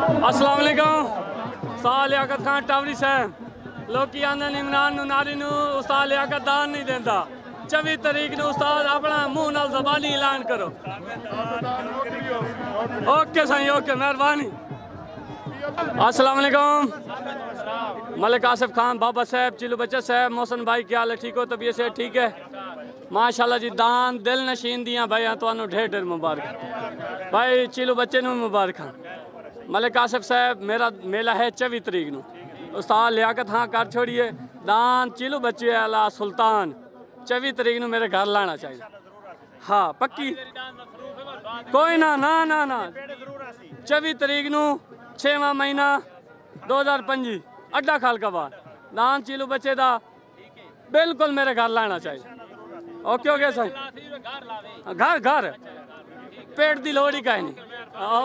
अस्सलाम वालेकुम। उस्ताद लियाकत खान टावरी साहब लोग आंदे इमरान नारी उस्ताद लियाकत दान नहीं देता। 24 तारीख को उस्ताद अपना मुंह नाल ज़बानी ऐलान करो। ओके साईं, ओके, मेहरबानी। अस्सलाम वालेकुम। मलिक आसिफ खान, बाबा साहब, चिलू बच्चा साहब, मोहसन भाई, क्या हाल है? ठीक हो? तबीयत से ठीक है? माशाल्लाह जी, दान दिल नशीन दियाँ भाई, तुहानू ढेर ढेर मुबारक भाई। चिलू बच्चे नू मुबारक। मलिक आसिफ साहब, मेरा मेला है 24 तारीख को। उस्ताद लियाकत हाँ कर छोड़िए दान। चिलू बच्चे अला सुल्तान 24 तारीख को मेरे घर लाना चाहिए। हाँ पक्की, कोई ना ना ना ना 24 तारीख को 6वां महीना 2025 अड्डा खाल का बाद दान चिलू बच्चे दा बिल्कुल मेरे घर लाना चाहिए। ओके ओके सही, घर घर पेट दी लोड़ ही कहीं नहीं।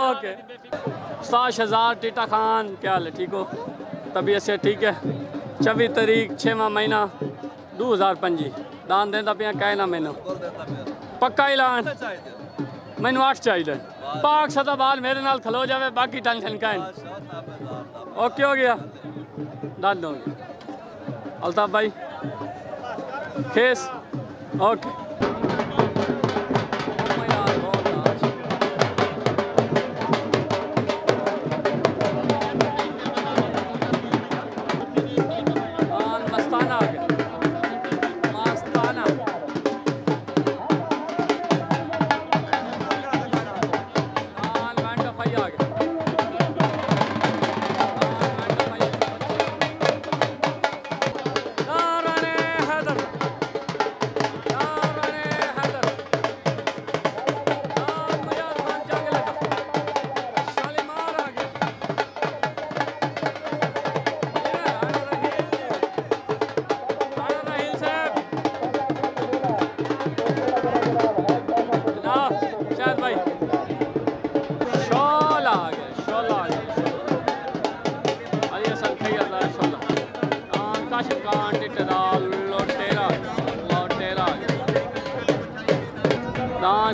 ओके। उस्ताद शहजाद टीटा खान, क्या हाल है? ठीक हो? तबीयत से ठीक है? 24 तारीख 6वां महीना 2025 दान देंदा पिया कहे ना मैनू पक्का ऐलान। मैनू 8 चाहिए पाक सदाबाद मेरे नाल खलो जावे, बाकी टेंशन कहे। ओके हो गया, डाल दूंगी। अल्ताफ भाई खेस, ओके।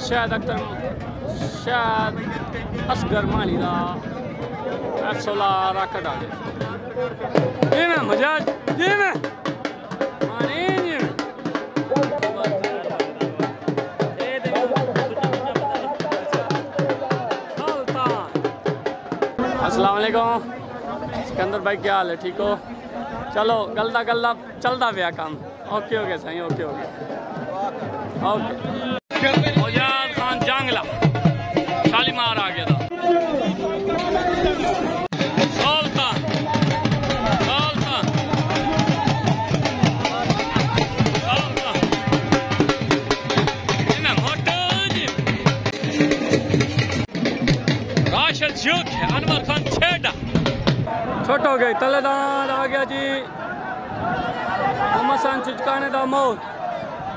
शायद अख्तर शायद असगर मानी का F16 राकेट आ गया जी में मजा जी में मानी जी में। अस्सलाम वालेकुम सिकंदर भाई, क्या हाल है? ठीक हो? चलो गलदा गलदा चलता पाया काम। Okay okay Sai, okay okay okay. मुजाद खान जांगला शालीमार आ गया था। सुल्तान सुल्तान सुल्तान इन्हें मोटो जी राशिद जोक है। अनवर खान छेड़ा छोट हो गई। तलेदार आ गया जी। मोहम्मद सन चिचकाने दा मोर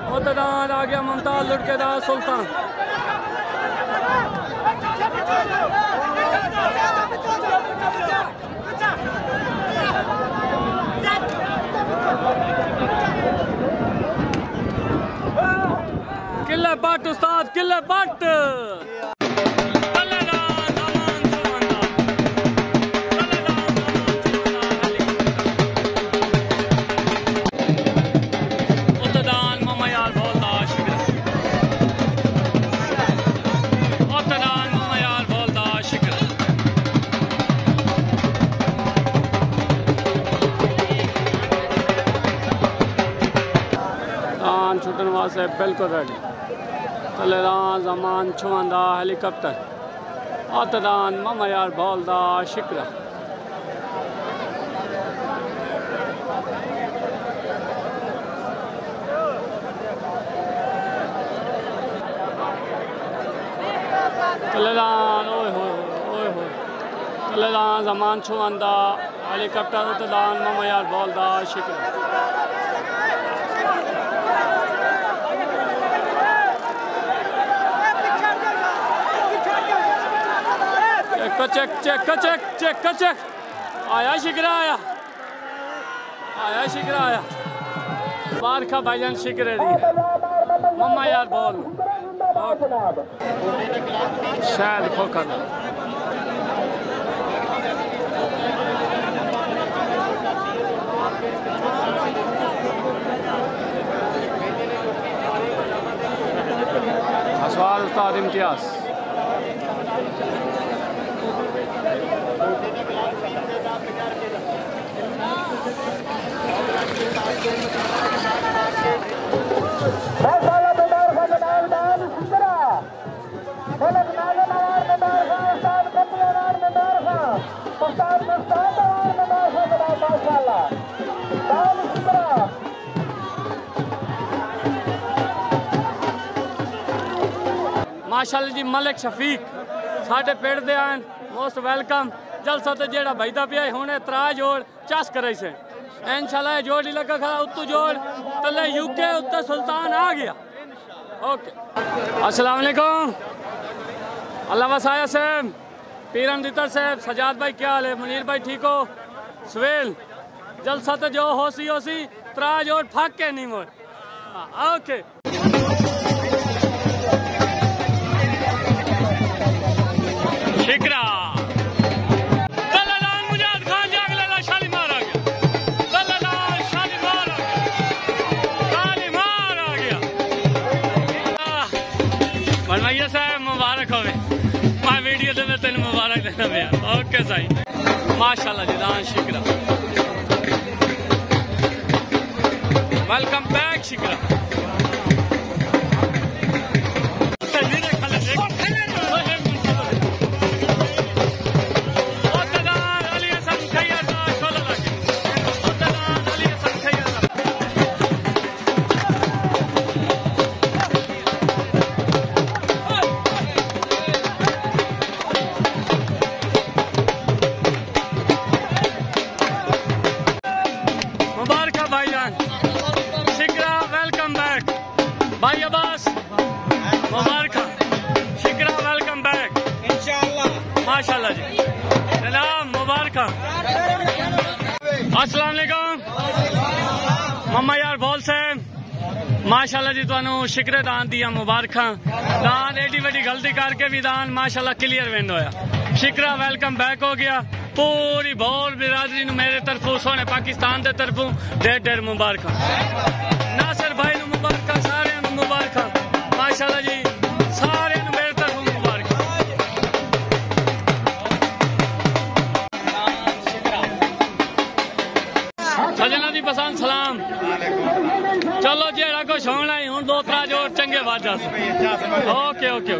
उतदान आ गया। मुमताज लुटके दा सुल्तान। किले बट उस्ताद, किले बट छुटन वास्ते बिल्कुल रेडी। तलेदान जमान छुआंदा हेलीकॉप्टर आतदान मामा यार बोलदा शिकरा। तलेदान ओए हो ओए हो तलेदान जमान छुआंदा हेलीकॉप्टर उतदान मामा यार बोलदा शिकरा। Check check check check check आया शिकरा आया आया शिकरा आया। बार का भाईजान शिकरे दी मम्मा यार बोल शायद खोकर उस्ताद इम्तियाज़। माशाअल्लाह जी मलिक शफीक साढ़े पेड़ दे आन मोस्ट वेलकम। जलसा तो जेड़ा भाईदा पिया हुणे त्रा जोड़ चस करे से इंशाल्लाह जोड़ ही लगा खड़ा उत्तू जोड़ तले यूके उत्ते सुल्तान आ गया। ओके अस्सलाम वालेकुम अल्लाह वसाया साहब पीरम दितर साहब सजाद भाई क्या हाल है? मुनीर भाई ठीक हो? सुहेल जलसा तो जो होसी त्रा जोड़ फक के नहीं मोड़। ओके शिकरा दलालान मुजाद खान जागला शालीमार आ गया। दलालान शालीमार आ गया। शालीमार आ गया। बनवाइया साहब मुबारक होवे मैं वीडियो दे में तेन मुबारक देना पे। ओके साईं माशाल्लाह जी दान शिकरा वेलकम बैक शिकरा। माशाल्लाह जी जनाब मुबारक। अस्सलाम वालेकुम मम्मा यार बोल से माशाल्लाह जी तुहानू शिकरे दान दिया मुबारक। दान एडी वड्डी गलती करके भी दान माशाल्लाह क्लियर विन होया। शिकरा वेलकम बैक हो गया। पूरी बोल बिरादरी नू मेरे तरफों सोने पाकिस्तान दे तरफों ढेर मुबारक। नासिर भाई नू मुबारक सारे नू मुबारक माशाल्लाह जी सारे नू मेरे तरफों मुबारक। सजना दी पसंद सलाम। चलो जेड़ा कुछ होना ही हूँ दो त्रा जोड़ चंगे बाजा। ओके ओके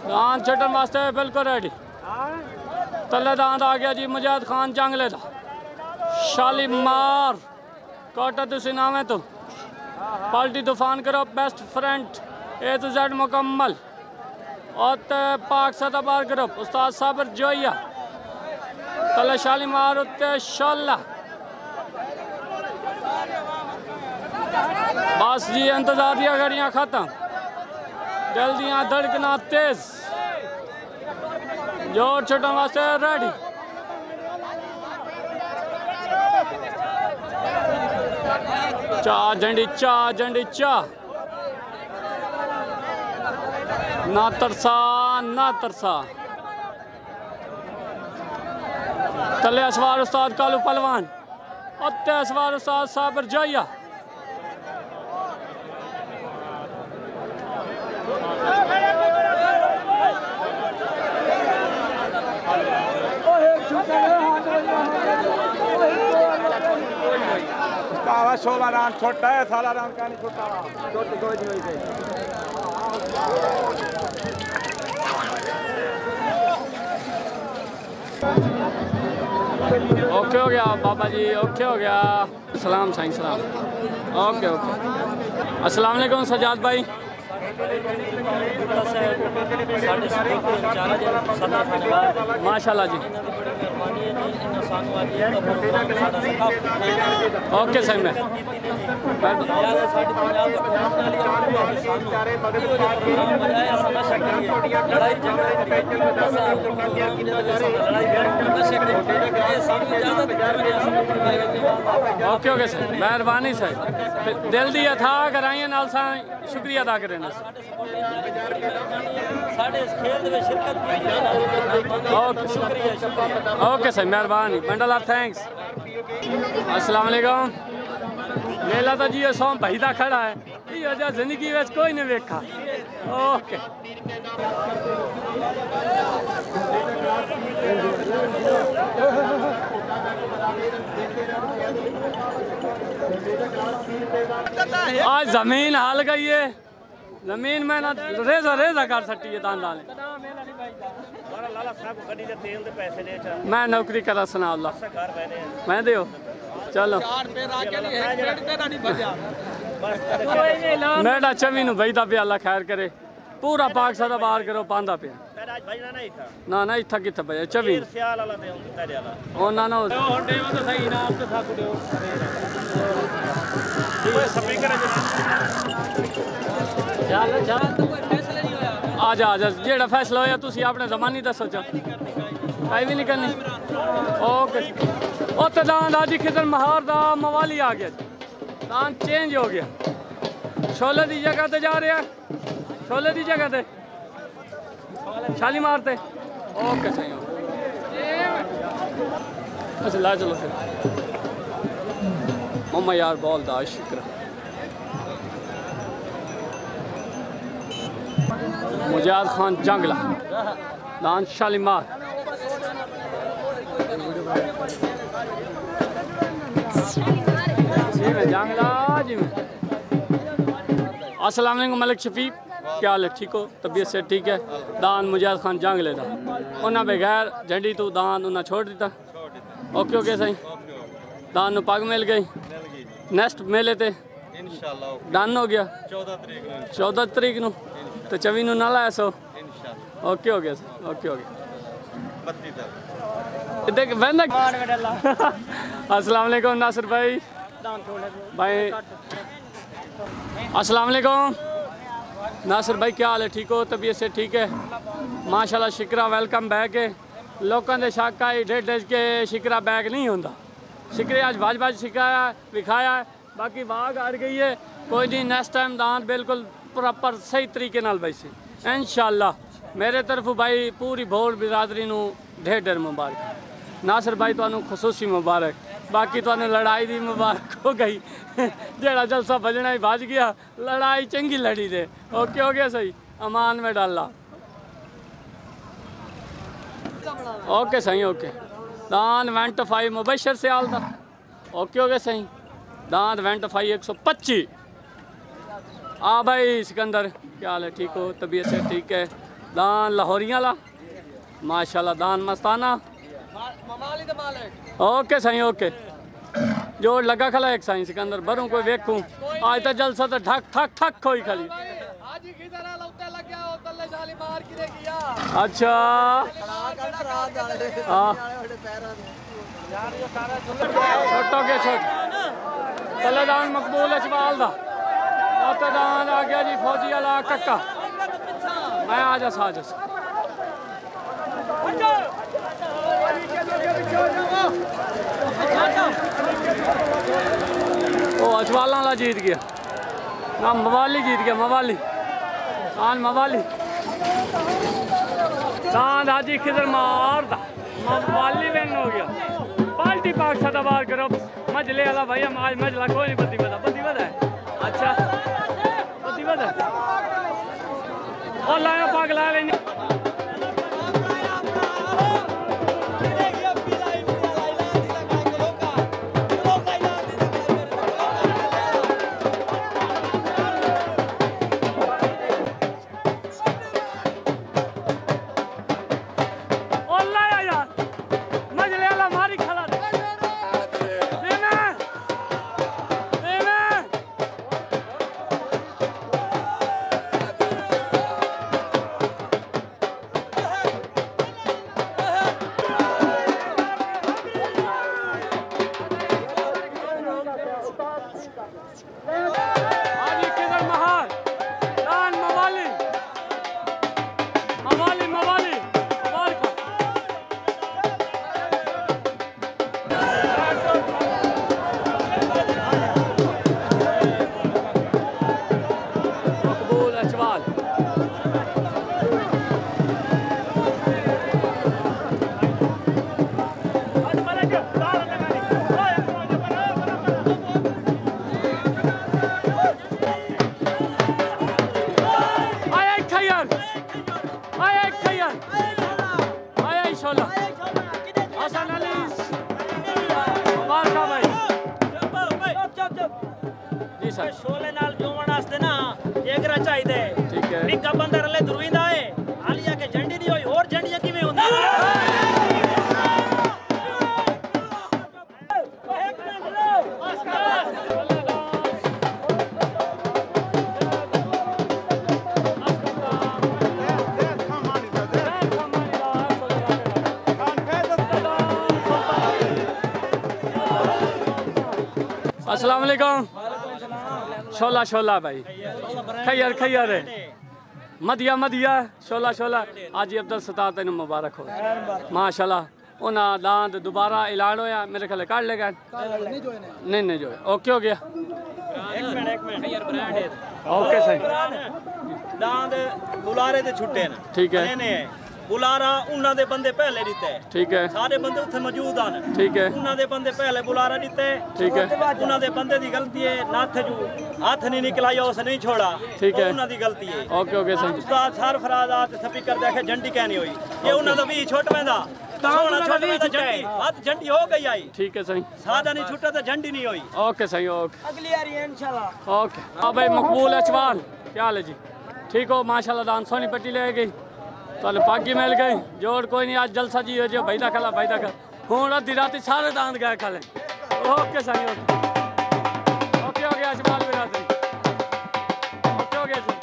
दान छड्डन वास्ते बिल्कुल रेडी। तले दांत आ गया जी मुजाद खान जंगले दा शालीमार कोटा तुसी नाम है तो पार्टी तूफान करो best friend A to Z मुकम्मल और पाक सदा बार ग्रुप उस्ताद साबर जोइया तले शालीमार उत्ते शाला बस जी इंतजार दिया गाड़ियां खत्म दिल दियां धड़कना तेज जोर छुटन वास्ते रेडी। चा झंडी चा ना तरसा तले असवार उस्ताद कालू पहलवान उत्ते असवार उस्ताद साबर जोइया। कावा 16 राउंड छोटा है 18 राउंड का नहीं छोटा छोटी कोई नहीं हुई। ओके हो गया बाबा जी ओके हो गया। सलाम साईं सलाम। ओके ओके अस्सलाम वालेकुम सजाद भाई माशाल्लाह जी ओके सही में ओके ओके सर मेहरबानी सर दिल दी था कराइए नाल सा शुक्रिया अदा करें ओके सर मेहरबानी बंडल ऑफ थैंक्स। अस्सलाम वालेकुम मेला तो जी सौ भाई का खड़ा है ये जिंदगी में कोई नहीं वेखा ओके आज जमीन हाल गई है, जमीन में ना रेजा रेजा कर सकती है दान डाले। मैं नौकरी करा सुना अल्लाह मैं दे चलो मेरा चवी नु बजदा पे अल्लाह खैर करे पूरा पाक सादा बाहर करो पांदा पे ना ना इथा किथे बजे चवी ओ ना ना आजा आजा जेड़ा फैसला होया तुसी अपने जमानी दसो च आई भी नहीं करनी ओके ओ तो दान आजी खिजर महार दा मवाली आ गया दान चेंज हो गया शोले दी जगह ते जा रहा शोले दी जगह ते छाली मारते ओके सही हो अच्छा ला चलो फिर मम्मा यार बॉल दा शुक्र मुजाद खान जंगला दान शालीमार जी में जंगला जी में अस्सलाम वालेकुम मलिक शफीक क्या हाल है ठीक हो तबीयत से ठीक है दान मुजाद खान जंगले दा उन्हें बगैर झंडी तू दान उन्हें छोड़ दिता ओके ओके सही दान नु पग मिल गई नेक्स्ट मेले ते डन हो गया 14 तरीक नु तो चवी नु ना लाया सो ओके हो गया ओके हो गया देख वंदा अस्सलाम वालेकुम नासिर भाई भाई अस्सलाम वालेकुम नासिर भाई क्या हाल है ठीक हो तबीयत से ठीक है माशाल्लाह शिकरा वेलकम बैक है लोगों के शक आई डेढ़ के शिकरा बैग नहीं होता शिकरे आज बाज बाज सिखाया विखाया बाकी वाग हार गई है कोई नहीं नेक्स्ट टाइम दांत बिल्कुल प्रॉपर सही तरीके नाल बैसे इंशाल्लाह मेरे तरफ भाई पूरी भोर बिरादरी नू ढेर ढेर मुबारक नासिर भाई तुहानू खसूसी मुबारक बाकी तुहानू लड़ाई दी मुबारक हो गई जेड़ा जलसा बजना ही बज गया लड़ाई चंगी लड़ी दे ओके हो गया सही अमान में डाला ओके सही ओके दान 1 मुबशर से आल दा ओके हो गया सही दान 125 आ भाई सिकंदर क्या हाल है ठीक हो तबीयत से ठीक है दान लाहौरियाँ ला माशाल्लाह दान मस्ताना ओके सही ओके जोड़ लगा खला एक सही सिकंदर बरूं कोई वेखूं आज तो जलसा तो ठक ठक ठक खोई खाली अच्छा छोटो के छोट पहले दान मकबूल इकबाल दा दान आ गया जी फौजी वाला कक्का मैं आजा साजस ओ अजवाला वाला जीत गया ना मवाली जीत गया मवाली आन मवाली दान हाजी खिजर मार दा मवाली विन हो गया पार्टी पाक सदा बार करो मजले वाला भाई हम आज मजला कोई नहीं बत्ती बता है अच्छा बत्ती बता और लाया पाक ला लेंगे अस्सलाम वालेकुम। शोला शोला भाई खैर खैर है मदिया मदिया शोला शोला आज अब्दुल सत्तार तेन मुबारक हो माशाल्लाह। उन्हें दांत दोबारा ऐलान होया मेरे ख्याल काट लेगा नहीं जो ओके हो गया ओके सही दांत बुलारे दे छुट्टे ने ठीक है बुलारा उन्हां दे बंदे पहले दिते ठीक है सारे बंदे उत्थे मौजूद आन ठीक है उन्हां दे बंदे पहले बुलारा दिते ठीक है उन्हां दे बंदे दी गलती है नाथ जू हाथ नहीं निकलाया उस नहीं छोड़ा ठीक है उन्हां दी गलती है ओके ओके सही उस्ताद सरफराज आज स्पीकर देखे झंडी कहनी हुई ये उन्हां दा भी छोट वेंदा सोना छोट वेंदा झंडी हाथ झंडी हो गई आई ठीक है सही सादा नहीं छुट्टा तो झंडी नहीं हुई ओके सही ओके अगली बारी इंशाल्लाह ओके हाँ भाई मकबूल अचवाल क्या हाल है जी ठीक हो माशाल्लाह दान सोनी पट्टी ले गई चलो पागी मिल गई जोड़ कोई नहीं आज जलसा जी हो जो भाई दा खला हूँ अद्धी राती सारे दांत गए खाले ओके सही ओके हो गया अचवाल बिरादरी ओके हो गया जी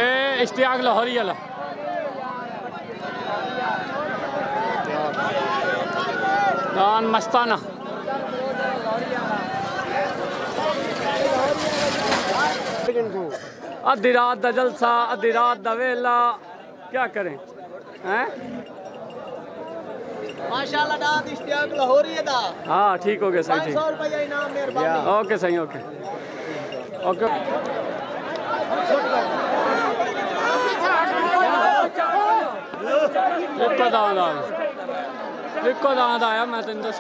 ए इश्तियाक लाहौरी वाला दान मस्ताना अद्धी रात दा जलसा अद्धी रात दा वेला क्या करें हैं माशाल्लाह दाद इश्तियाक लाहौरी दा हाँ ठीक हो गया सही ठीक 500 रुपया इनाम मेहरबानी ओके सही ओके ओके लिखो दांद आया मैं तेन दस